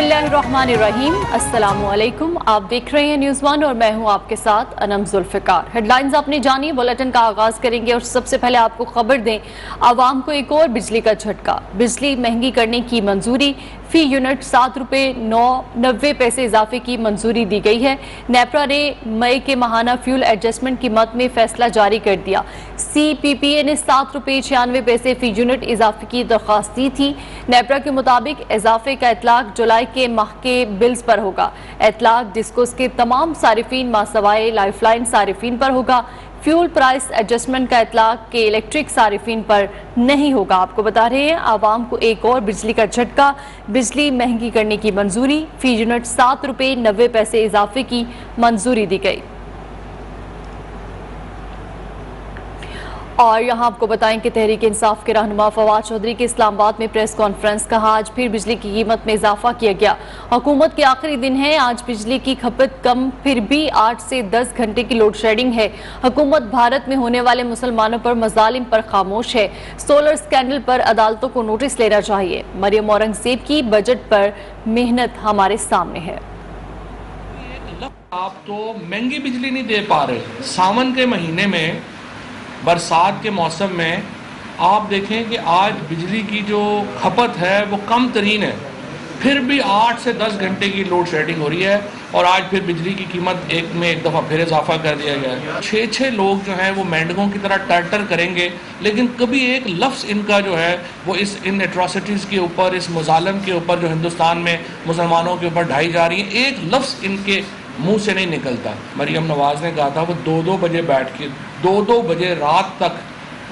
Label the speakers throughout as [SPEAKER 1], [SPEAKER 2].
[SPEAKER 1] बिस्मिल्लाहिर्रहमानिर्रहीम, अस्सलामु अलैकुम। आप देख रहे हैं न्यूज़ वन और मैं हूं आपके साथ अनम जुल्फ़िकार। हेडलाइंस आपने जानी, बुलेटिन का आगाज करेंगे और सबसे पहले आपको खबर दें, आवाम को एक और बिजली का झटका। बिजली महंगी करने की मंजूरी, फी यूनिट 7 रुपये 90 पैसे इजाफे की मंजूरी दी गई है। नेपरा ने मई के माहाना फ्यूल एडजस्टमेंट कीमत में फैसला जारी कर दिया। CPPA ने 7 रुपये 96 पैसे फी यूनिट इजाफे की दरख्वास्त दी थी। नेपरा के मुताबिक इजाफे का इतलाक जुलाई के माह के बिल्स पर होगा। इतलाक डिस्कोस के तमाम सारिफीन मासवाए लाइफलाइन सारिफीन पर होगा। फ्यूल प्राइस एडजस्टमेंट का इतलाक के इलेक्ट्रिक सारिफीन पर नहीं होगा। आपको बता रहे हैं, आवाम को एक और बिजली का झटका। बिजली महंगी करने की मंजूरी, फी यूनिट 7 रुपये 90 पैसे इजाफे की मंजूरी दी गई। और यहाँ आपको बताएं कि तहरीक इंसाफ के रहनुमा फवाद चौधरी की इस्लामाबाद में प्रेस कॉन्फ्रेंस। कहा, आज फिर बिजली की कीमत में इजाफा किया गया। हुकूमत के आखिरी दिन है, आज बिजली की खपत कम, फिर भी 8 से 10 घंटे की लोड शेडिंग है। हुकूमत भारत में होने वाले मुसलमानों पर मजालिम पर खामोश है। सोलर स्कैंडल पर अदालतों को नोटिस लेना चाहिए। मरियम औरंगजेब की बजट पर मेहनत हमारे सामने है।
[SPEAKER 2] आप तो महंगी बिजली नहीं दे पा रहे। सावन के महीने में, बरसात के मौसम में आप देखें कि आज बिजली की जो खपत है वो कम तरीन है, फिर भी 8 से 10 घंटे की लोड शेडिंग हो रही है। और आज फिर बिजली की कीमत एक दफ़ा फिर इजाफा कर दिया गया है। 6 लोग जो हैं वो मेंढकों की तरह टर करेंगे, लेकिन कभी एक लफ्ज़ इनका जो है वो इन एट्रॉसिटीज़ के ऊपर, इस मुजालम के ऊपर जो हिंदुस्तान में मुसलमानों के ऊपर ढाई जा रही है, एक लफ्ज़ इनके मुंह से नहीं निकलता। मरियम नवाज़ ने कहा था वो 2-2 बजे बैठ के 2-2 बजे रात तक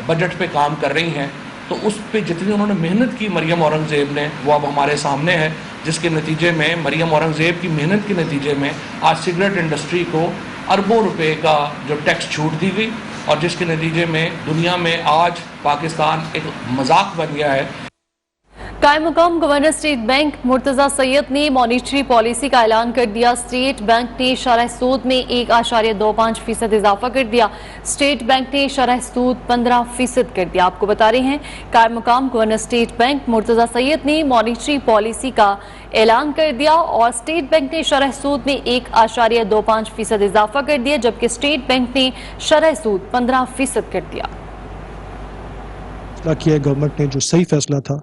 [SPEAKER 2] बजट पे काम कर रही हैं। तो उस पे जितनी उन्होंने मेहनत की मरियम औरंगज़ेब ने, वो अब हमारे सामने है, जिसके नतीजे में मरियम औरंगज़ेब की मेहनत के नतीजे में आज सिगरेट इंडस्ट्री को अरबों रुपए का जो टैक्स छूट दी गई, और जिसके नतीजे में दुनिया में आज पाकिस्तान एक मजाक बन गया है।
[SPEAKER 1] कायम मुकाम governor state bank Murtaza Syed ने मॉनिटरी पॉलिसी का ऐलान कर दिया। स्टेट बैंक ने शरह सूद में 1.25% इजाफा कर दिया। स्टेट बैंक ने शरह सूद 15% कर दिया। आपको बता रहे हैं, कायम मुकाम governor state bank Murtaza Syed ने मॉनिटरी पॉलिसी का ऐलान कर दिया और स्टेट बैंक ने शरह सूद में 1.25% इजाफा कर दिया, जबकि स्टेट बैंक ने शरह सूद 15% कर दिया।
[SPEAKER 3] गवर्नमेंट ने जो सही फैसला था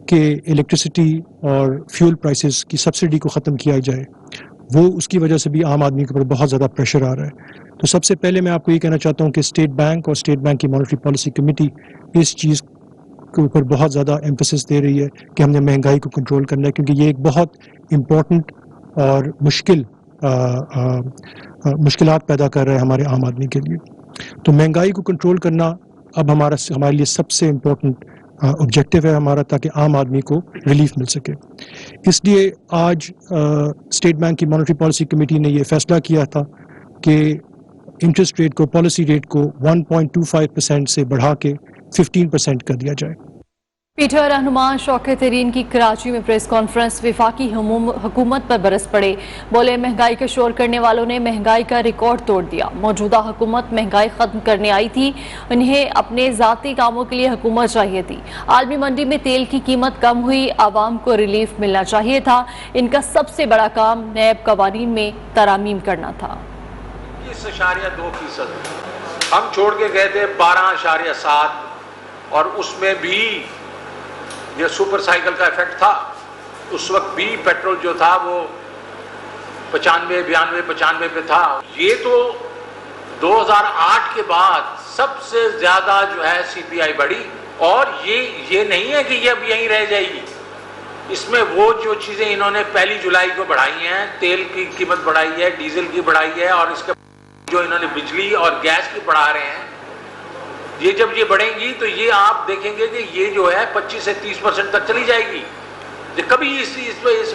[SPEAKER 3] कि इलेक्ट्रिसिटी और फ्यूल प्राइसेस की सब्सिडी को ख़त्म किया जाए, वो उसकी वजह से भी आम आदमी के ऊपर बहुत ज़्यादा प्रेशर आ रहा है। तो सबसे पहले मैं आपको ये कहना चाहता हूँ कि स्टेट बैंक और स्टेट बैंक की मॉनेटरी पॉलिसी कमेटी इस चीज़ के ऊपर बहुत ज़्यादा एम्फेसिस दे रही है कि हमने महंगाई को कंट्रोल करना है, क्योंकि ये एक बहुत इम्पोर्टेंट और मुश्किलात पैदा कर रहा है हमारे आम आदमी के लिए। तो महंगाई को कंट्रोल करना अब हमारे लिए सबसे इम्पोर्टेंट ऑब्जेक्टिव है हमारा, ताकि आम आदमी को रिलीफ मिल सके। इसलिए आज स्टेट बैंक की मॉनेटरी पॉलिसी कमेटी ने ये फैसला किया था कि इंटरेस्ट रेट को, पॉलिसी रेट को 1.25% से बढ़ा के 15% कर दिया जाए।
[SPEAKER 1] पीटर रहनुमा शौकत तरीन की कराची में प्रेस कॉन्फ्रेंस। वफाकी हुकूमत पर बरस पड़े, बोले महंगाई का शोर करने वालों ने महंगाई का रिकॉर्ड तोड़ दिया। मौजूदा हुकूमत महंगाई खत्म करने आई थी, उन्हें अपने ज़ाती कामों के लिए हुकूमत चाहिए थी। आलमी मंडी में तेल की कीमत कम हुई, आवाम को रिलीफ मिलना चाहिए था। इनका सबसे बड़ा काम नैब कवानीन में तरामीम करना था।
[SPEAKER 4] 21.2% हम छोड़ के गए थे 12.7, और उसमें भी ये सुपर साइकिल का इफेक्ट था। उस वक्त भी पेट्रोल जो था वो 95 पे था। ये तो 2008 के बाद सबसे ज्यादा जो है CPI बढ़ी, और ये नहीं है कि ये अब यहीं रह जाएगी। इसमें वो जो चीजें इन्होंने 1 जुलाई को बढ़ाई हैं, तेल की कीमत बढ़ाई है, डीजल की बढ़ाई है, और इसके जो इन्होंने बिजली और गैस की बढ़ा रहे हैं, ये जब ये बढ़ेंगी तो ये आप देखेंगे कि ये जो है 25 से 30% तक चली जाएगी। ये कभी इस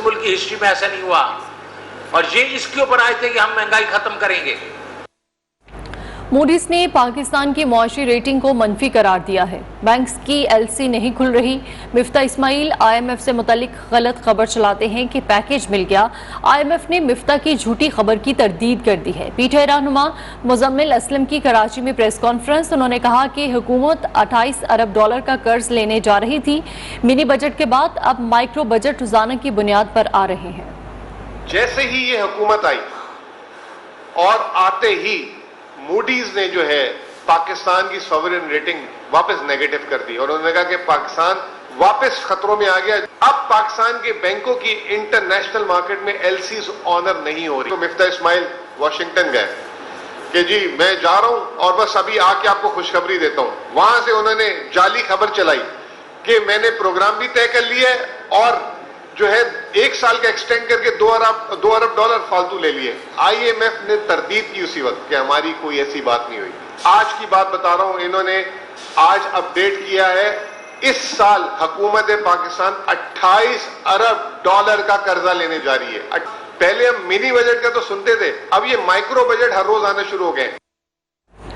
[SPEAKER 4] मुल्क की हिस्ट्री में ऐसा नहीं हुआ, और ये इसके ऊपर आए थे कि हम महंगाई खत्म करेंगे।
[SPEAKER 1] मूडीज ने पाकिस्तान की मुआशी रेटिंग को मनफी करार दिया है। बैंक्स की एलसी नहीं खुल रही। मिफ्ता इस्माइल IMF से मुतालिक गलत खबर चलाते हैं कि पैकेज मिल गया। IMF ने मिफ्ता की झूठी खबर की तरदीद कर दी है। पीटीआई रहनुमा मुजम्मिल असलम की कराची में प्रेस कॉन्फ्रेंस। उन्होंने कहा कि हुकूमत 28 अरब डॉलर का कर्ज लेने जा रही थी। मिनी बजट के बाद अब माइक्रो बजट रोजाना की बुनियाद पर आ रहे हैं।
[SPEAKER 5] जैसे ही ये हुकूमत आई और आते ही मूडीज ने जो है पाकिस्तान की सॉवरेन रेटिंग वापस नेगेटिव कर दी और उन्होंने कहा कि पाकिस्तान वापस खतरों में आ गया। अब पाकिस्तान के बैंकों की इंटरनेशनल मार्केट में एलसीज ऑनर नहीं हो रही। तो मिफ्ता इस्माइल वाशिंगटन गए कि जी मैं जा रहा हूं और बस अभी आके आपको खुशखबरी देता हूं। वहां से उन्होंने जाली खबर चलाई कि मैंने प्रोग्राम भी तय कर लिया है और जो है 1 साल का एक्सटेंड करके 2 अरब डॉलर फालतू ले लिए। IMF ने तरदीद की उसी वक्त कि हमारी कोई ऐसी बात नहीं हुई। आज की बात बता रहा हूं, इन्होंने आज अपडेट किया है, इस साल हुकूमत पाकिस्तान 28 अरब डॉलर का कर्जा लेने जा रही है। पहले हम मिनी बजट का तो सुनते थे, अब ये माइक्रो बजट हर रोज आना शुरू हो गए।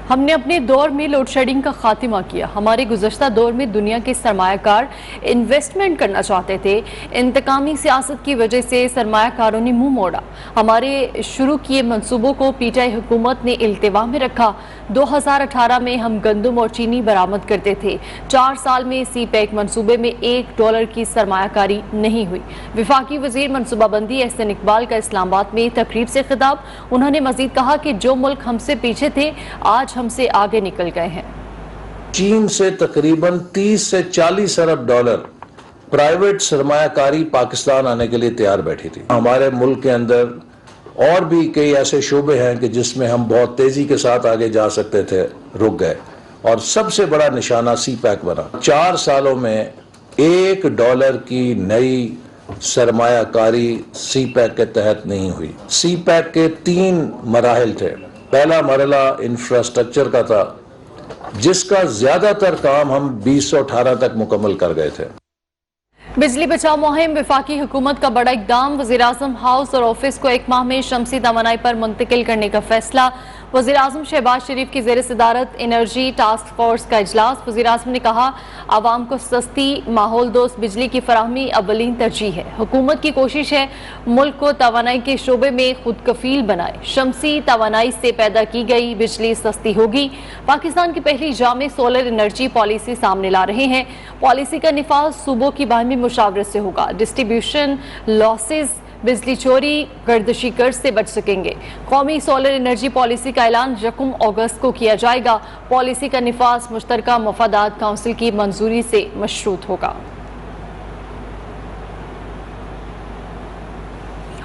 [SPEAKER 1] हमने अपने दौर में लोड शेडिंग का खात्मा किया। हमारे गुज़श्ता दौर में दुनिया के सरमायाकार इन्वेस्टमेंट करना चाहते थे। इंतकामी सियासत की वजह से सरमायाकारों ने मुंह मोड़ा। हमारे शुरू किए मंसूबों को पीटीआई हुकूमत ने इल्तिवा में रखा। 2018 में हम गंदम और चीनी बरामद करते थे। 4 साल में CPEC मंसूबे में $1 की सरमायाकारी नहीं हुई। वफाकी वजीर मनसूबाबंदी एहसन इकबाल का इस्लामाबाद में तकरीब से खिताब। उन्होंने मजीद कहा कि जो मुल्क हमसे पीछे थे आज हमसे आगे निकल गए हैं।
[SPEAKER 6] चीन से तकरीबन 30 से 40 अरब डॉलर प्राइवेट सरमायाकारी पाकिस्तान आने के लिए तैयार बैठी थी। हमारे मुल्क के अंदर और भी कई ऐसे शोबे हैं कि जिसमें हम बहुत तेजी के साथ आगे जा सकते थे, रुक गए और सबसे बड़ा निशाना CPEC बना। 4 सालों में $1 की नई सरमायाकारी CPEC के तहत नहीं हुई। CPEC के 3 मराहिल थे। पहला मरला इंफ्रास्ट्रक्चर का था जिसका ज्यादातर काम हम 2018 तक मुकम्मल कर गए थे।
[SPEAKER 1] बिजली बचाओ मुहिम, वफाकी हुकूमत का बड़ा इकदाम। वज़ीर-ए-आज़म हाउस और ऑफिस को 1 माह में शमसी तवानाई पर मुंतकिल करने का फैसला। वज़ीर-ए-आज़म शहबाज शरीफ की ज़ेर सदारत एनर्जी टास्क फोर्स का इजलास। वज़ीर-ए-आज़म ने कहा आवाम को सस्ती माहौल दोस्त बिजली की फराहमी अव्वलीन तरजीह है। हुकूमत की कोशिश है मुल्क को तवानाई के शोबे में खुद कफील बनाए। शमसी तवानाई से पैदा की गई बिजली सस्ती होगी। पाकिस्तान की पहली जामे सोलर एनर्जी पॉलिसी सामने ला रहे हैं। पॉलिसी का निफाज सूबों की बाहमी मुशावरत से होगा। डिस्ट्रीब्यूशन लॉसेज, बिजली चोरी, गर्दशी कर्ज से बच सकेंगे। कौमी सोलर एनर्जी पॉलिसी का ऐलान 1 अगस्त को किया जाएगा। पॉलिसी का निफाज मुश्तरका मफादात काउंसिल की मंजूरी से मशरूत होगा।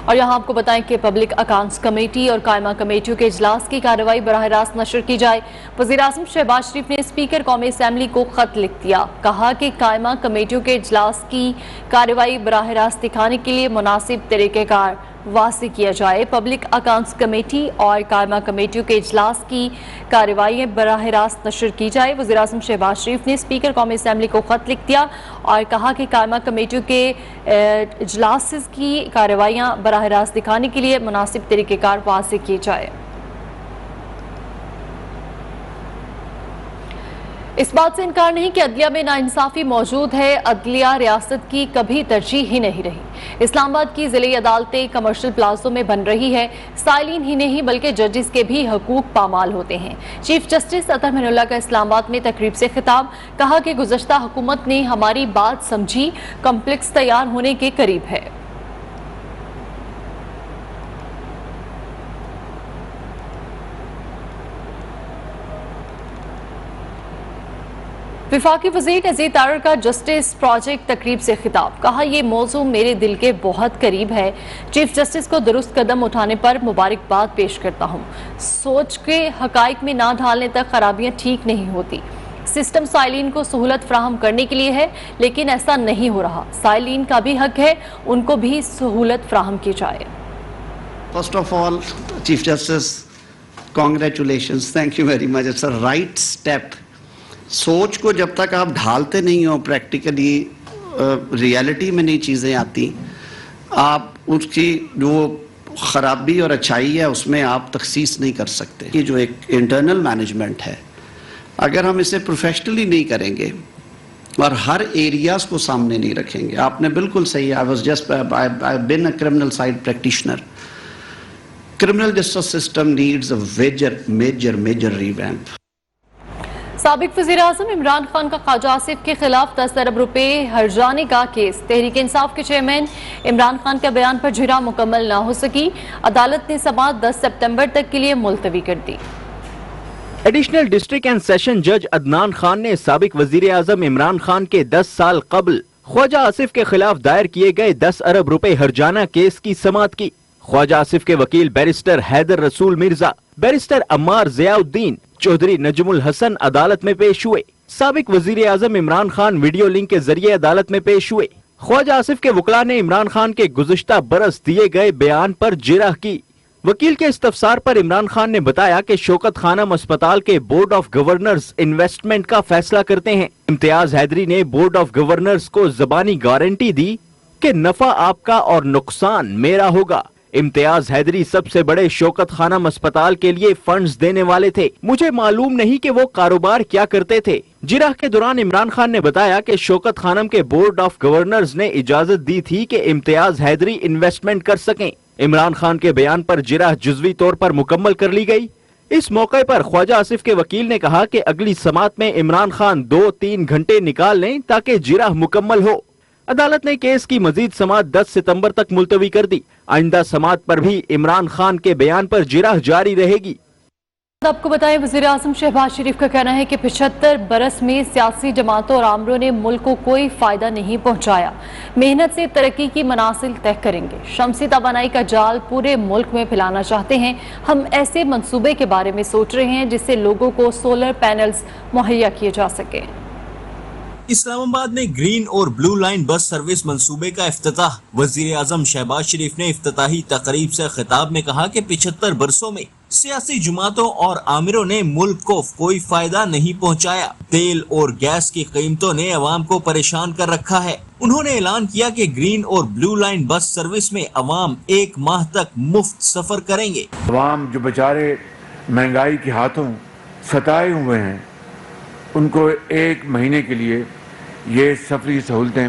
[SPEAKER 1] और यहाँ आपको बताएं कि पब्लिक अकाउंट्स कमेटी और कायमा कमेटियों के इजलास की कार्रवाई बराह रास्त नशर की जाए। वज़ीर-ए-आज़म शहबाज शरीफ ने स्पीकर कौमी असम्बली को खत लिख दिया। कहा कि कायमा कमेटियों के इजलास की कार्रवाई बराह रास्त दिखाने के लिए मुनासिब तरीक़ेकार वाज़ेह किया जाए। पब्लिक अकाउंट्स कमेटी और कायमा कमेटियों के इजलास की कार्रवाई बराह रास्त नशर की जाए। वज़ीर-ए-आज़म शहबाज शरीफ ने स्पीकर कौमी असम्बली को खत लिख दिया और कहा कि कायमा कमेटियों के इजलास की कार्रवाइयाँ बराह रास्त दिखाने के लिए मुनासिब तरीक़ेकार वाज़ेह किए जाए। इस बात से इनकार नहीं कि अदलिया में नाइंसाफी मौजूद है। अदलिया रियासत की कभी तरजीह ही नहीं रही। इस्लामाबाद की ज़िले अदालतें कमर्शियल प्लाजों में बन रही है। साइलिन ही नहीं बल्कि जजेस के भी हकूक पामाल होते हैं। चीफ जस्टिस अतर मेनुल्लाह का इस्लामाबाद में तकरीब से खिताब। कहा कि गुज़श्ता हुकूमत ने हमारी बात समझी, कम्प्लेक्स तैयार होने के करीब है। वफाकी वज़ीर नज़ीर तारड़ का जस्टिस प्रोजेक्ट तकरीब से खिताब। कहा यह मौजू मेरे दिल के बहुत करीब है। चीफ जस्टिस को दुरुस्त कदम उठाने पर मुबारकबाद पेश करता हूँ। सोच के हकाइक में ना ढालने तक खराबियाँ ठीक नहीं होती। सिस्टम साइलिन को सहूलत फराहम करने के लिए है, लेकिन ऐसा नहीं हो रहा। साइलिन का भी हक है, उनको भी सहूलत फराहम की जाए।
[SPEAKER 7] First of all, Chief Justice, congratulations, thank you very much. It's a right step. सोच को जब तक आप ढालते नहीं हो, प्रैक्टिकली रियलिटी में नई चीज़ें आती, आप उसकी जो خرابی اور اچھائی ہے اس میں آپ تخصیص نہیں کر سکتے. یہ جو ایک انٹرنل مینجمنٹ ہے اگر ہم اسے پروفیشنلی نہیں کریں گے اور ہر ایریاز کو سامنے نہیں رکھیں گے. آپ نے بالکل صحیح, I've been a criminal side practitioner. Criminal justice system needs a major revamp.
[SPEAKER 1] سابق وزیر اعظم عمران خان کا خواجہ آصف کے خلاف 10 ارب روپے ہرجانے کا کیس. تحریک انصاف کے چیئرمین عمران خان کے بیان پر جرح مکمل نہ ہو سکی. عدالت نے سماعت 10 سپتمبر تک کے لیے ملتوی کر دی.
[SPEAKER 8] ایڈیشنل ڈسٹرکٹ اینڈ سیشن جج عدنان خان نے سابق وزیر اعظم عمران خان کے 10 سال قبل خواجہ آصف کے خلاف دائر کیے گئے 10 ارب روپے ہرجانہ کیس کی سماعت کی. خواجہ آصف کے وکیل بیرسٹر حیدر رسول مرزا, بیرسٹر عمار ضیاء الدین, چودھری نجم الحسن عدالت میں پیش ہوئے. سابق وزیر اعظم عمران خان ویڈیو لنک کے ذریعے عدالت میں پیش ہوئے. خواجہ آصف کے وکلاء نے عمران خان کے گزشتہ برس دیے گئے بیان پر جرح کی. وکیل کے استفسار پر عمران خان نے بتایا کہ شوکت خانم اسپتال کے بورڈ آف گورنرز انویسٹمنٹ کا فیصلہ کرتے ہیں. امتیاز حیدری نے بورڈ آف گورنرز کو زبانی گارنٹی دی کہ نفع آپ کا اور نقصان میرا ہوگا. امتیاز حیدری سب سے بڑے شوکت خانم اسپتال کے لیے فنڈز دینے والے تھے. مجھے معلوم نہیں کہ وہ کاروبار کیا کرتے تھے. جرح کے دوران عمران خان نے بتایا کہ شوکت خانم کے بورڈ آف گورنرز نے اجازت دی تھی کہ امتیاز حیدری انویسٹمنٹ کر سکیں. عمران خان کے بیان پر جرح جزوی طور پر مکمل کر لی گئی. اس موقع پر خواجہ آصف کے وکیل نے کہا کہ اگلی سماعت میں عمران خان 2-3 گھنٹے نکال لیں تاکہ جرح مکمل ہو. عدالت نے کیس کی مزید سماعت 10 ستمبر تک ملتوی کر دی. آئندہ سماعت پر بھی عمران خان کے بیان پر جرح جاری رہے گی.
[SPEAKER 1] آپ کو بتائیں وزیر اعظم شہباز شریف کا کہنا ہے کہ 75 برس میں سیاسی جماعتوں اور آمروں نے ملک کو کوئی فائدہ نہیں پہنچایا. محنت سے ترقی کی منازل طے کریں گے. شمسی توانائی کا جال پورے ملک میں پھیلانا چاہتے ہیں. ہم ایسے منصوبے کے بارے میں سوچ رہے ہیں جس سے لوگوں کو سولر پینلز مہیا کیے جا سکیں.
[SPEAKER 9] اسلام آباد میں گرین اور بلو لائن بس سروس منصوبے کا افتتاح. وزیر اعظم شہباز شریف نے افتتاحی تقریب سے خطاب میں کہا کہ 75 برسوں میں سیاسی جماعتوں اور آمروں نے ملک کو کوئی فائدہ نہیں پہنچایا. تیل اور گیس کی قیمتوں نے عوام کو پریشان کر رکھا ہے. انہوں نے اعلان کیا کہ گرین اور بلو لائن بس سروس میں عوام 1 ماہ تک مفت سفر کریں گے.
[SPEAKER 10] عوام جو بیچارے مہنگائی کے ہاتھوں ستائے ہوئے ہیں ان کو 1 مہینے کے لیے یہ سفری سہولتیں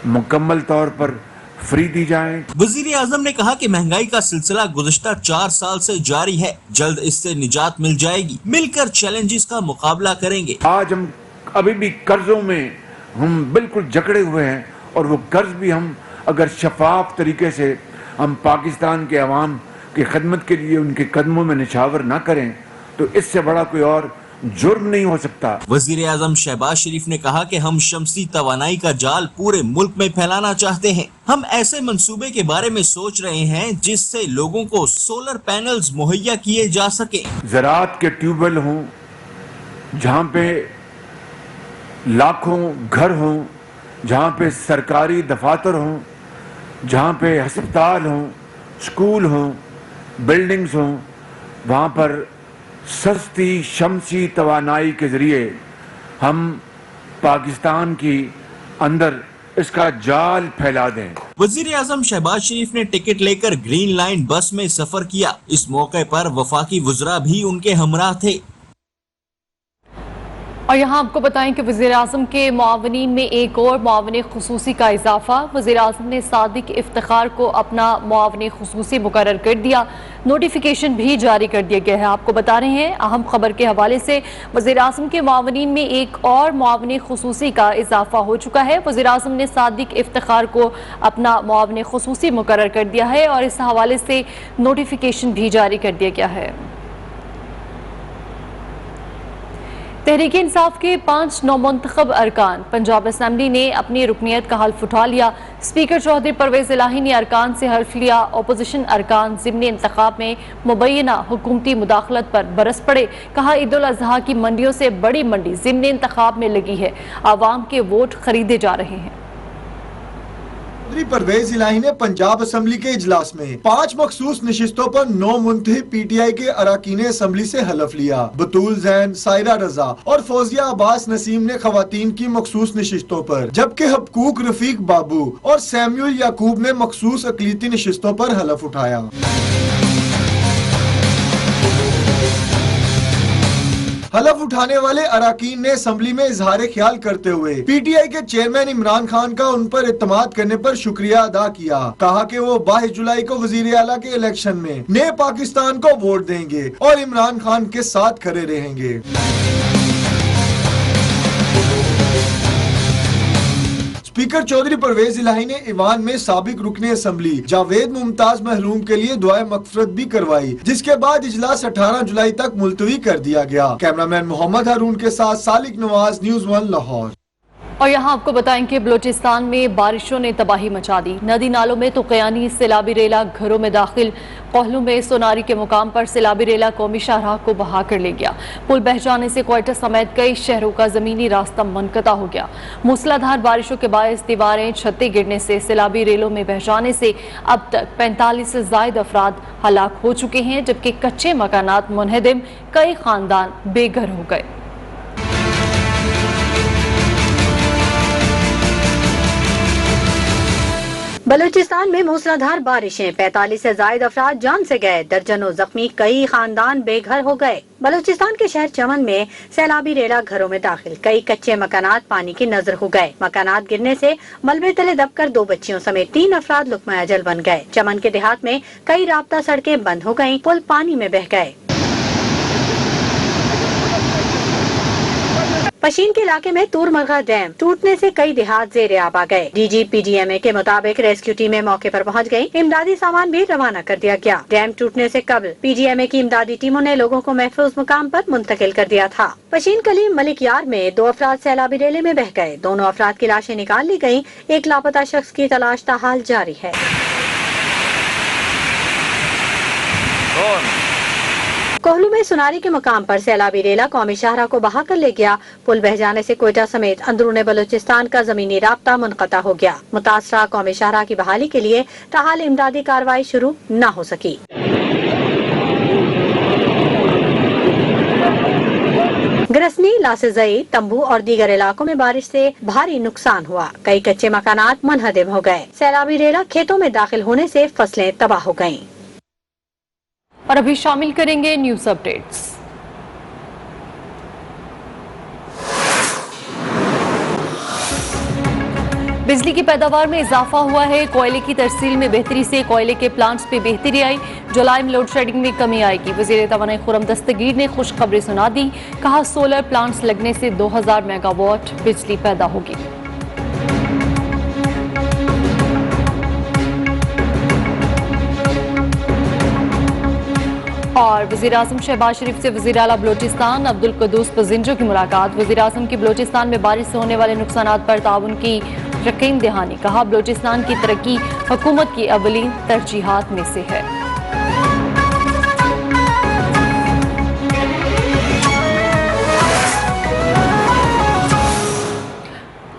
[SPEAKER 10] مکمل طور پر فری دی جائیں.
[SPEAKER 9] وزیر اعظم نے کہا کہ مہنگائی کا سلسلہ گزشتہ 4 سال سے جاری ہے. جلد اس سے نجات مل جائے گی. مل کر چیلنجز کا مقابلہ کریں گے.
[SPEAKER 10] آج ہم ابھی بھی قرضوں میں ہم بالکل جکڑے ہوئے ہیں اور وہ قرض بھی ہم اگر شفاف طریقے سے ہم پاکستان کے عوام کی خدمت کے لیے ان کے قدموں میں نچھاور نہ کریں تو اس سے بڑا کوئی اور جرم نہیں ہو سکتا.
[SPEAKER 9] وزیر اعظم شہباز شریف نے کہا کہ ہم شمسی توانائی کا جال پورے ملک میں پھیلانا چاہتے ہیں. ہم ایسے منصوبے کے بارے میں سوچ رہے ہیں جس سے لوگوں کو سولر پینلز مہیا کیے جا سکیں.
[SPEAKER 10] زراعت کے ٹیوب ویل ہوں جہاں پہ لاکھوں گھر ہوں, جہاں پہ سرکاری دفاتر ہوں, جہاں پہ ہسپتال ہوں, اسکول ہوں, بلڈنگز ہوں, وہاں پر سستی شمسی توانائی کے ذریعے ہم پاکستان کی اندر اس کا جال پھیلا دیں.
[SPEAKER 9] وزیر اعظم شہباز شریف نے ٹکٹ لے کر گرین لائن بس میں سفر کیا. اس موقع پر وفاقی وزراء بھی ان کے ہمراہ تھے.
[SPEAKER 1] اور یہاں آپ کو بتائیں کہ وزیر اعظم کے معاونین میں ایک اور معاون خصوصی کا اضافہ. وزیر اعظم نے صادق افتخار کو اپنا معاون خصوصی مقرر کر دیا. نوٹیفیکیشن بھی جاری کر دیا گیا ہے. آپ کو بتا رہے ہیں اہم خبر کے حوالے سے وزیر اعظم کے معاونین میں ایک اور معاون خصوصی کا اضافہ ہو چکا ہے. وزیر اعظم نے صادق افتخار کو اپنا معاون خصوصی مقرر کر دیا ہے اور اس حوالے سے نوٹیفیکیشن بھی جاری کر دیا گیا ہے. تحریک انصاف کے 5 نومنتخب ارکان. پنجاب اسمبلی نے اپنی رکنیت کا حلف اٹھا لیا. اسپیکر چودھری پرویز الہی نے ارکان سے حلف لیا. اپوزیشن ارکان ضمن انتخاب میں مبینہ حکومتی مداخلت پر برس پڑے. کہا عید الاضحیٰ کی منڈیوں سے بڑی منڈی ضمن انتخاب میں لگی ہے. عوام کے ووٹ خریدے جا رہے ہیں.
[SPEAKER 11] चौधरी परवेज इलाही ने पंजाब असम्बली के इजलास में 5 मखसूस नशिस्तों पर 9 मुंतखब PTI के अरकान असम्बली से हलफ लिया। बतूल जैन, सायरा रजा और फौजिया अब्बास नसीम ने खवातीन की मखसूस नशिस्तों पर, जबकि हबकूक रफीक बाबू और सैमुअल याकूब ने मखसूस अकलीती नशिस्तों पर हलफ उठाया। हलफ उठाने वाले अरकान ने असम्बली में इजहार ख्याल करते हुए PTI के चेयरमैन इमरान खान का उन पर इत्तमाद करने पर शुक्रिया अदा किया। कहा कि वो 22 जुलाई को वजीर आला के इलेक्शन में नए पाकिस्तान को वोट देंगे और इमरान खान के साथ खड़े रहेंगे। स्पीकर चौधरी परवेज इलाही ने ईवान में साबिक रुकने असम्बली जावेद मुमताज महलूम के लिए दुआए मगफरत भी करवाई, जिसके बाद इजलास 18 जुलाई तक मुलतवी कर दिया गया। कैमरामैन मोहम्मद हारून के साथ सालिक नवाज, न्यूज़ 1 लाहौर।
[SPEAKER 1] और यहाँ आपको बताएं कि बलूचिस्तान में बारिशों ने तबाही मचा दी। नदी नालों में तुकयानी सैलाबी रेला घरों में दाखिल। कोहलू में सोनारी के मुकाम पर सैलाबी रेला कौमी शाहराह को बहा कर ले गया। पुल बह जाने से क्वेटा समेत कई शहरों का जमीनी रास्ता मुनक़ता हो गया। मूसलाधार बारिशों के बायस दीवारें, छतें गिरने से सैलाबी रेलों में बह जाने से अब तक 45 से ज़ायद अफराद हलाक हो चुके हैं, जबकि कच्चे मकानात मुनहदिम, कई खानदान बेघर हो गए।
[SPEAKER 12] बलूचिस्तान में मूसलाधार बारिशें, 45 से जायद अफराद जान से गए, दर्जनों जख्मी, कई खानदान बेघर हो गए। बलूचिस्तान के शहर चमन में सैलाबी रेला घरों में दाखिल, कई कच्चे मकानात पानी की नजर हो गए। मकानात गिरने से मलबे तले दबकर 2 बच्चियों समेत 3 अफराद लुकमा अजल बन गए। चमन के देहात में कई राब्ता सड़कें बंद हो गयी, पुल पानी में बह गए। पशीन के इलाके में तूरमरगा डैम टूटने से कई देहात ज़ेरे आब आ गए। DG PDMA के मुताबिक रेस्क्यू टीमें मौके पर पहुंच गयी। इमदादी सामान भी रवाना कर दिया गया। डैम टूटने से कबल PDMA की इमदादी टीमों ने लोगों को महफूज मुकाम पर मुंतकिल कर दिया था। पशीन कलीम मलिक यार में 2 अफराद सैलाबी रेले में बह गए। दोनों अफराद की लाशें निकाल ली गयी। एक लापता शख्स की तलाश ताहाल जारी है। कोहलू में सोनारी के मुकाम पर सैलाबी रेला कौमी शाहराह को बहा कर ले गया। पुल बह जाने से कोयटा समेत अंदरूनी बलूचिस्तान का जमीनी राब्ता मुनक़ता हो गया। मुतासरा कौमी शाहराह की बहाली के लिए ताहाल इमदादी कार्रवाई शुरू न हो सकी। गरसनी, लासजई, तंबू और दीगर इलाकों में बारिश से भारी नुकसान हुआ। कई कच्चे मकानात मुनहदिम हो गए। सैलाबी रेला खेतों में दाखिल होने से फसलें तबाह हो गयीं।
[SPEAKER 1] और अभी शामिल करेंगे न्यूज़ अपडेट्स। बिजली की पैदावार में इजाफा हुआ है। कोयले की तरसील में बेहतरी से कोयले के प्लांट्स पे बेहतरी आई। जुलाई में लोड शेडिंग में कमी आएगी। वज़ीर तवानाई खुर्रम दस्तगीर ने खुशखबरी सुना दी। कहा सोलर प्लांट्स लगने से 2000 मेगावाट बिजली पैदा होगी। और वज़ीर आज़म शहबाज शरीफ से वज़ीर आला बलूचिस्तान अब्दुल कुद्दूस पजिंजो की मुलाकात। वज़ीर आज़म की बलूचिस्तान में बारिश से होने वाले नुकसानात पर ताउन की यकीन दहानी। कहा बलूचिस्तान की तरक्की हुकूमत की अवली तरजीहात में से है।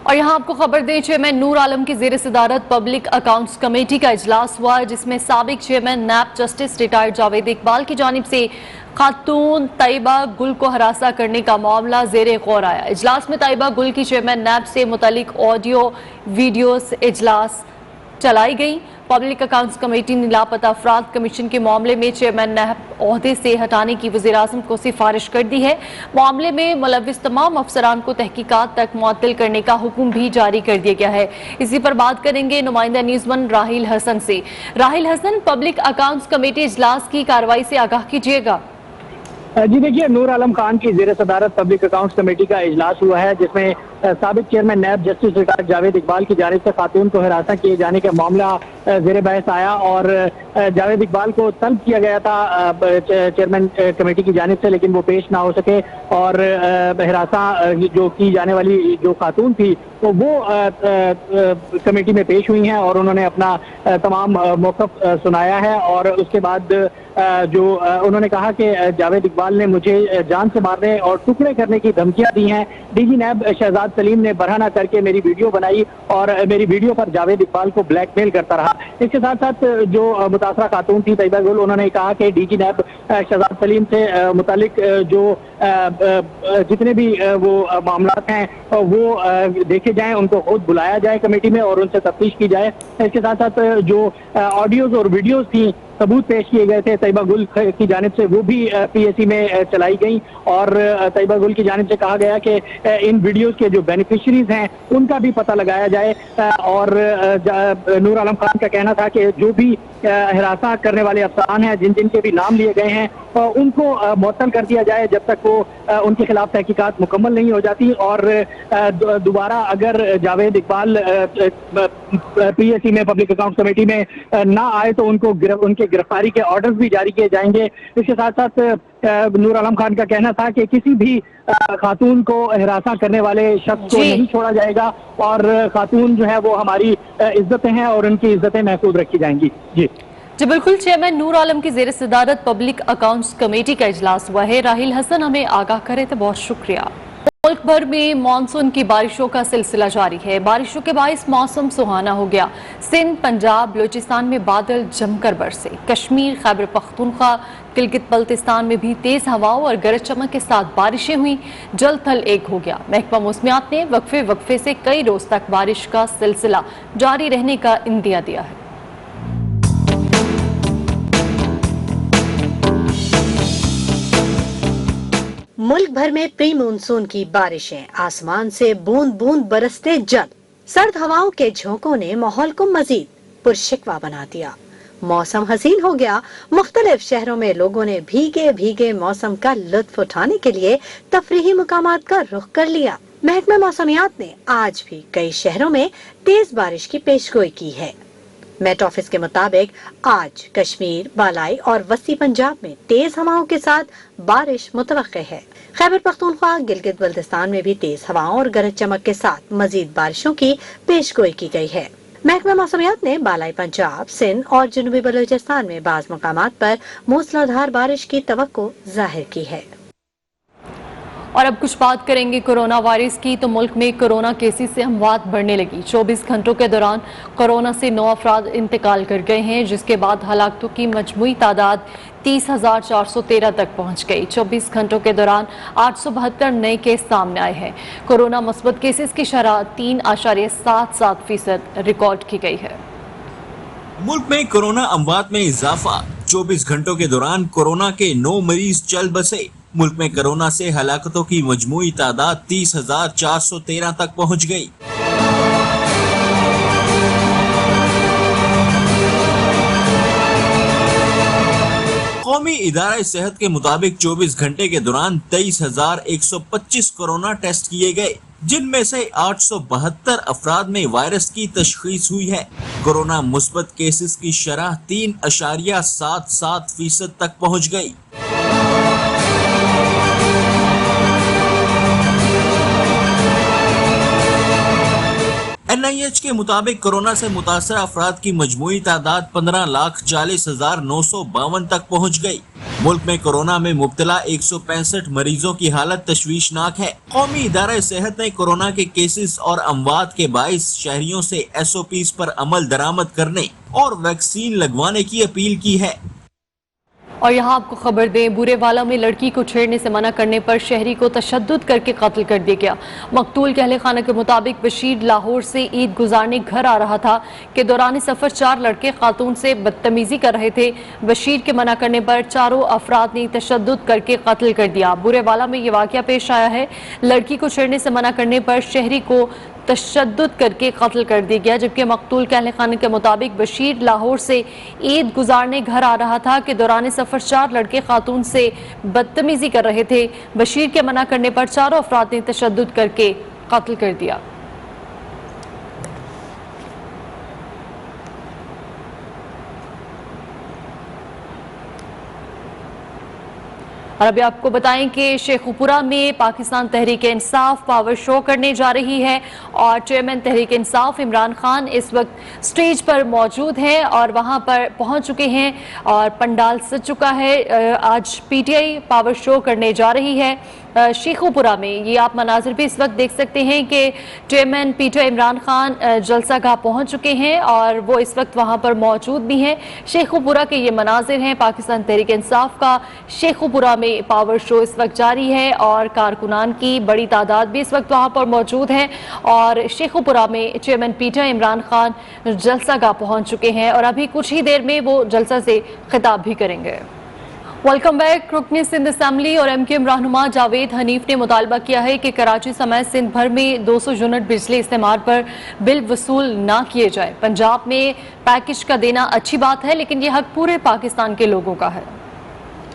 [SPEAKER 1] और यहाँ आपको खबर दें, चेयरमैन नूर आलम की ज़ेर सदारत पब्लिक अकाउंट्स कमेटी का इजलास हुआ, जिसमें साबिक chairman NAB justice retired Javed Iqbal की जानिब से खातून तैयबा गुल को हरासा करने का मामला ज़ेरे गौर आया। इजलास में तैयबा गुल की चेयरमैन नैब से मुतल्लिक ऑडियो वीडियोस इजलास चलाई गई। पब्लिक अकाउंट्स कमेटी ने लापता अफराद कमीशन के मामले में चेयरमैन नैब ओहदे से हटाने की वज़ीर आज़म को सिफारिश कर दी है। मामले में मुलव्विस तमाम अफसरान को तहकीकात तक मुअत्तल करने का हुक्म भी जारी कर दिया गया है। इसी पर बात करेंगे नुमाइंदा न्यूज़ 1 राहिल हसन से। Raheel Hasan, public accounts committee इजलास की कार्रवाई से आगाह कीजिएगा।
[SPEAKER 13] जी देखिए, नूर आलम खान की ज़ेर सदारत पब्लिक अकाउंट्स कमेटी का इजलास हुआ है, जिसमें साबिक chairman NAB justice retired Javed Iqbal की जानिब से खातून को हिरासत किए जाने का मामला ज़ेर बहस आया और जावेद इकबाल को तलब किया गया था चेयरमैन कमेटी की जानिब से, लेकिन वो पेश ना हो सके और हिरासा जो की जाने वाली जो खातून थी तो वो कमेटी में पेश हुई हैं और उन्होंने अपना तमाम मौक़िफ़ सुनाया है। और उसके बाद जो उन्होंने कहा कि जावेद इकबाल ने मुझे जान से मारने और टुकड़े करने की धमकियां दी हैं। DG नैब शहजाद शहजाद सलीम ने बरहना करके मेरी वीडियो बनाई और मेरी वीडियो पर जावेद इकबाल को ब्लैकमेल करता रहा। इसके साथ साथ जो मुतासरा खातून थी तैयबा गुल, उन्होंने कहा कि डीजी नैब शहजाद सलीम से मुतालिक जो जितने भी वो मामलात हैं वो देखे जाएं, उनको खुद बुलाया जाए कमेटी में और उनसे तफ्तीश की जाए। इसके साथ साथ जो ऑडियोज और वीडियोज थी, सबूत पेश किए गए थे तैयबा गुल की जानिब से, वो भी पीएसी में चलाई गई और तैयबा गुल की जानिब से कहा गया कि इन वीडियोस के जो बेनिफिशरीज हैं उनका भी पता लगाया जाए। और नूर आलम खान का कहना था कि जो भी हिरासत करने वाले अफसरान हैं, जिन जिन के भी नाम लिए गए हैं, उनको मुअत्तल कर दिया जाए जब तक वो उनके खिलाफ तहकीकात मुकम्मल नहीं हो जाती। और दोबारा अगर जावेद इकबाल पीएसी में पब्लिक अकाउंट कमेटी में ना आए तो उनके गिरफ्तारी के ऑर्डर्स भी जारी किए जाएंगे। इसके साथ साथ नूर आलम खान का कहना था कि किसी भी खातून को हिरासा करने वाले शख्स को नहीं छोड़ा जाएगा और खातून जो है वो हमारी इज्जतें हैं और उनकी इज्जतें महफूज रखी जाएंगी। जी
[SPEAKER 1] बिल्कुल। चेयरमैन नूर आलम की ज़ेर सदारत पब्लिक अकाउंट्स कमेटी का इजलास हुआ है। राहिल हसन हमें आगाह करे थे, बहुत शुक्रिया। मुल्क भर में मानसून की बारिशों का सिलसिला जारी है। बारिशों के बायस मौसम सुहाना हो गया। सिंध, पंजाब, बलूचिस्तान में बादल जमकर बरसे। कश्मीर, खैबर पख्तूनख्वा, गिलगित बल्तिस्तान में भी तेज हवाओं और गरज चमक के साथ बारिशें हुई। जल थल एक हो गया। महकमा मौसमियात ने वक्फे से कई रोज तक बारिश का सिलसिला जारी रहने का इंदिया दिया है।
[SPEAKER 12] मुल्क भर में प्री मानसून की बारिशें, आसमान से बूंद बूंद बरसते जल, सर्द हवाओं के झोंकों ने माहौल को मजीद पुरशिकवा बना दिया। मौसम हसीन हो गया। मुख्तलिफ शहरों में लोगों ने भीगे भीगे मौसम का लुत्फ उठाने के लिए तफरीही मुकामात का रुख कर लिया। महकमा मौसमियात ने आज भी कई शहरों में तेज बारिश की पेशगोई की है। मेट ऑफिस के मुताबिक आज कश्मीर, बालाई और वसी पंजाब में तेज हवाओं के साथ बारिश मुतवक्के है। खैबर पख्तूनख्वा, गिलगित बल्तिस्तान में भी तेज हवाओं और गरज चमक के साथ मजीद बारिशों की पेशगोई की गई है। महकमा मौसमियात ने बालाई पंजाब, सिंध और जनूबी बलूचिस्तान में बाज़ मकामात पर मूसलाधार बारिश की तवक्को जाहिर की है।
[SPEAKER 1] और अब कुछ बात करेंगे कोरोना वायरस की। तो मुल्क में कोरोना केसेस से अमवात बढ़ने लगी। 24 घंटों के दौरान कोरोना से 9 अफराद इंतकाल कर गए हैं, जिसके बाद हलाकतों की मजमूई तादाद 30,413 तक पहुंच गई। 24 घंटों के दौरान 872 नए केस सामने आए हैं। कोरोना मुस्बत केसेस की शरह 3.77% रिकॉर्ड की गई है।
[SPEAKER 9] मुल्क में कोरोना अमवात में इजाफा। 24 घंटों के दौरान कोरोना के 9 मरीज चल बसे। मुल्क में कोरोना से हलाकतों की मजमूई तादाद 30,413 तक पहुंच गई। कौमी इदारा सेहत के मुताबिक 24 घंटे के दौरान 23,125 कोरोना टेस्ट किए गए, जिनमें से 872 अफराद में वायरस की तशखीस हुई है। कोरोना मुस्बत केसेस की शरह 3.77% तक पहुंच गई। NIH के मुताबिक कोरोना से मुतासर अफराद की मजमूई तादाद 15,40,952 तक पहुंच गई। मुल्क में कोरोना में मुब्तला 165 मरीजों की हालत तशवीशनाक है। कौमी इदारा सेहत ने कोरोना के केसेस और अमवात के बाइस शहरियों से SOPs पर अमल दरामद करने और वैक्सीन लगवाने की अपील की है।
[SPEAKER 1] और यहाँ आपको खबर दें, बूरेवाला में लड़की को छेड़ने से मना करने पर शहरी को तशद्दुद करके कत्ल कर दिया गया। मकतूल के अहले खाना के मुताबिक बशीर लाहौर से ईद गुजारने घर आ रहा था कि दौरान सफर 4 लड़के खातून से बदतमीजी कर रहे थे। बशीर के मना करने पर चारों अफराद ने तशद्दुद करके कत्ल कर दिया। बूरेवाला में ये वाकया पेश आया है। लड़की को छेड़ने से मना करने पर शहरी को तशद्दुद करके कत्ल कर दिया गया, जबकि मकतूल के अहले खाने के मुताबिक बशीर लाहौर से ईद गुजारने घर आ रहा था कि दौरान सफर 4 लड़के खातून से बदतमीजी कर रहे थे। बशीर के मना करने पर चारों अफराद ने तशद्दुद करके कत्ल कर दिया। और अभी आपको बताएं कि शेखुपुरा में पाकिस्तान तहरीक इंसाफ पावर शो करने जा रही है और चेयरमैन तहरीक इंसाफ इमरान खान इस वक्त स्टेज पर मौजूद हैं और वहां पर पहुंच चुके हैं और पंडाल सज चुका है। आज PTI पावर शो करने जा रही है शेखोपुरा में ये आप मनाजिर भी इस वक्त देख सकते हैं कि चेयरमैन पीटीआई इमरान खान जलसा गाह पहुंच चुके हैं और वो इस वक्त वहां पर मौजूद भी हैं। शेखोपुरा के ये मनाजिर हैं पाकिस्तान तहरीक इंसाफ का। शेखोपुरा में पावर शो इस वक्त जारी है और कारकुनान की बड़ी तादाद भी इस वक्त वहां पर मौजूद है और शेखोपुरा में चेयरमैन पीटीआई इमरान खान जलसा गाह पहुंच चुके हैं और अभी कुछ ही देर में वो जलसा से खिताब भी करेंगे। Welcome back. रुकन सिंध असम्बली और एमक्यूएम रहनुमा जावेद हनीफ ने मुतालबा किया है कि कराची समेत सिंध भर में 200 यूनिट बिजली इस्तेमाल पर बिल वसूल ना किए जाए। पंजाब में पैकेज का देना अच्छी बात है लेकिन ये हक पूरे पाकिस्तान के लोगों का है।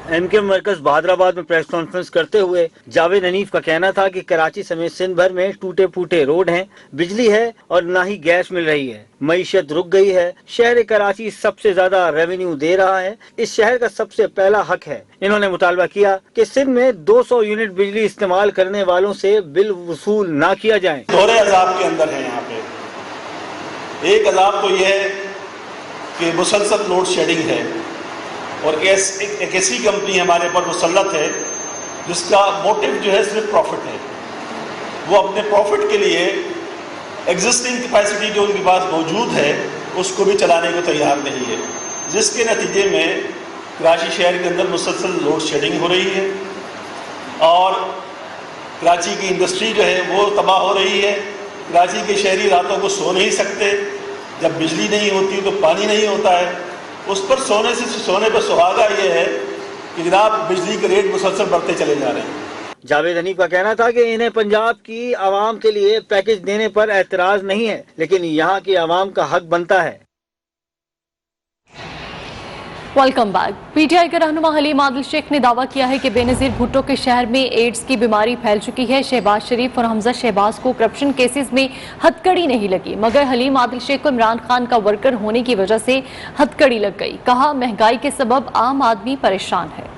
[SPEAKER 14] एमक्यूएम मरकज बहादराबाद में प्रेस कॉन्फ्रेंस करते हुए जावेद हनीफ का कहना था कि कराची समेत सिंध भर में टूटे फूटे रोड हैं, बिजली है और ना ही गैस मिल रही है। मईशत रुक गई है। शहर कराची सबसे ज्यादा रेवेन्यू दे रहा है। इस शहर का सबसे पहला हक है। इन्होंने मुतालबा किया कि सिंध में 200 यूनिट बिजली इस्तेमाल करने वालों से बिल वसूल ना किया जाए।
[SPEAKER 15] दोहरे अजाब के अंदर है। यहाँ पे एक अजाब तो यह है कि मुसलसल लोड शेडिंग है और एक ऐसी कंपनी हमारे पर मुसल्लत है जिसका मोटिव जो है सिर्फ प्रॉफिट है। वो अपने प्रॉफिट के लिए एग्जिस्टिंग कैपेसिटी जो उनके पास मौजूद है उसको भी चलाने को तैयार नहीं है, जिसके नतीजे में कराची शहर के अंदर मुसलसल लोड शेडिंग हो रही है और कराची की इंडस्ट्री जो है वो तबाह हो रही है। कराची के शहरी रातों को सो नहीं सकते। जब बिजली नहीं होती तो पानी नहीं होता है। उस पर सोने पर सुहागा ये है कि जनाब बिजली के रेट मुसलसल बढ़ते चले जा रहे हैं।
[SPEAKER 14] जावेद हनीफ का कहना था कि इन्हें पंजाब की आवाम के लिए पैकेज देने पर एतराज नहीं है लेकिन यहाँ की आवाम का हक बनता है।
[SPEAKER 1] Welcome back. पीटीआई के रहनुमा हलीम आदिल शेख ने दावा किया है कि बेनज़ीर भुट्टो के शहर में एड्स की बीमारी फैल चुकी है। शहबाज शरीफ और हमजा शहबाज को करप्शन केसेस में हथकड़ी नहीं लगी, मगर हलीम आदिल शेख को इमरान खान का वर्कर होने की वजह से हथकड़ी लग गई। कहा महंगाई के सबब आम आदमी परेशान है।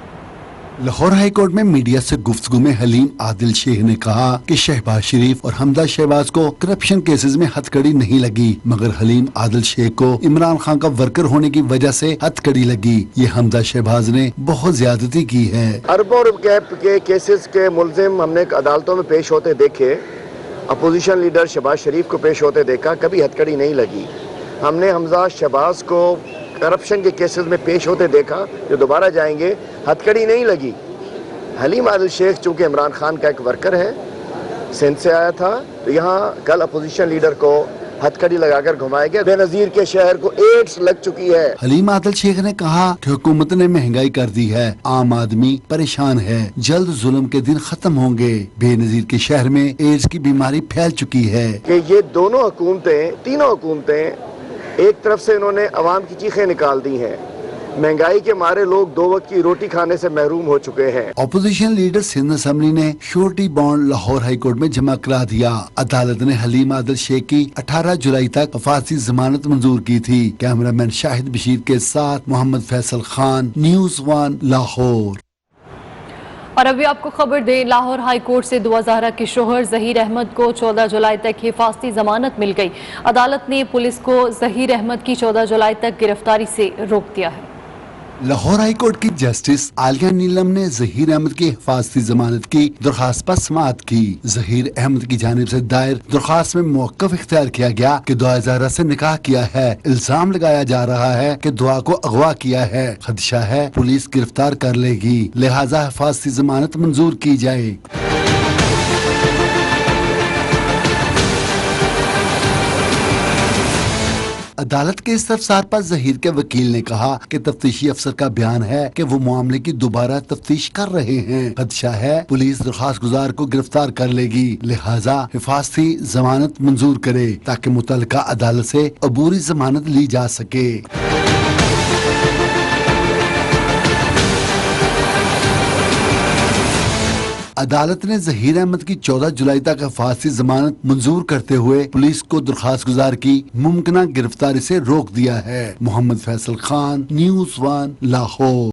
[SPEAKER 16] लाहौर हाई कोर्ट में मीडिया से गुफ्तगू में हलीम आदिल शेख ने कहा कि शहबाज शरीफ और हमजा शहबाज को करप्शन केसेस में हथकड़ी नहीं लगी, मगर हलीम आदिल शेख को इमरान खान का वर्कर होने की वजह से हथकड़ी लगी। ये हमजा शहबाज ने बहुत ज्यादती की है।
[SPEAKER 17] अरबों रुपए के केसेस के मुलजिम हमने अदालतों में पेश होते देखे। अपोजिशन लीडर शहबाज शरीफ को पेश होते देखा, कभी हथकड़ी नहीं लगी। हमने हमजा शहबाज को करप्शन के केसेस में पेश होते देखा, जो दोबारा जाएंगे, हथकड़ी नहीं लगी। हलीम आदिल शेख चूंकि इमरान खान का एक वर्कर है, सिंध से आया था, तो यहाँ कल अपोजिशन लीडर को हथकड़ी लगाकर घुमाया गया। बेनजीर के शहर को एड्स लग चुकी है।
[SPEAKER 16] हलीम आदिल शेख ने कहा कि हुकूमत ने महंगाई कर दी है, आम आदमी परेशान है, जल्द जुल्म के दिन खत्म होंगे। बेनजीर के शहर में एड्स की बीमारी फैल चुकी है
[SPEAKER 17] कि ये दोनों हुकूमतें, तीनों हुकूमतें, एक तरफ से इन्होंने अवाम की चीखें निकाल दी हैं। महंगाई के मारे लोग 2 वक्त की रोटी खाने से महरूम हो चुके हैं।
[SPEAKER 16] अपोजिशन लीडर सिंध असम्बली ने surety bond Lahore high court में जमा करा दिया। अदालत ने हलीम आदिल शेख की 18 जुलाई तक वफाती जमानत मंजूर की थी। कैमरामैन शाहिद बशीर के साथ मोहम्मद फैसल खान, न्यूज़ 1 लाहौर।
[SPEAKER 1] और अभी आपको खबर दें, लाहौर हाई कोर्ट से दुआ ज़हरा के शोहर ज़हीर अहमद को 14 जुलाई तक हिफाजती जमानत मिल गई। अदालत ने पुलिस को ज़हीर अहमद की 14 जुलाई तक गिरफ्तारी से रोक दिया है।
[SPEAKER 16] लाहौर हाई कोर्ट की जस्टिस आलिया नीलम ने ज़हीर अहमद की हिफाजती जमानत की दरख्वास्त पर समाअत की। ज़हीर अहमद की जानिब से दायर दरख्वास्त में मौक़िफ़ इख्तियार किया गया कि दुआ ज़हरा से निकाह किया है। इल्जाम लगाया जा रहा है कि दुआ को अगवा किया है। खदशा है पुलिस गिरफ्तार कर लेगी, लिहाजा हिफाजती जमानत मंजूर की जाए। अदालत के इस्तफसार पर ज़हीर के वकील ने कहा कि तफ्तीशी अफसर का बयान है कि वो मामले की दोबारा तफ्तीश कर रहे हैं। खदशा है पुलिस दरख्वास्त गुजार को गिरफ्तार कर लेगी, लिहाजा हिफाजती जमानत मंजूर करे ताकि मुतल्लिका अदालत से अबूरी जमानत ली जा सके। अदालत ने ज़हीर अहमद की 14 जुलाई तक हिफाजती जमानत मंजूर करते हुए पुलिस को दरख्वास्त गुजार की मुमकिना गिरफ्तारी से रोक दिया है। मोहम्मद फैसल खान, न्यूज़ 1 लाहौर।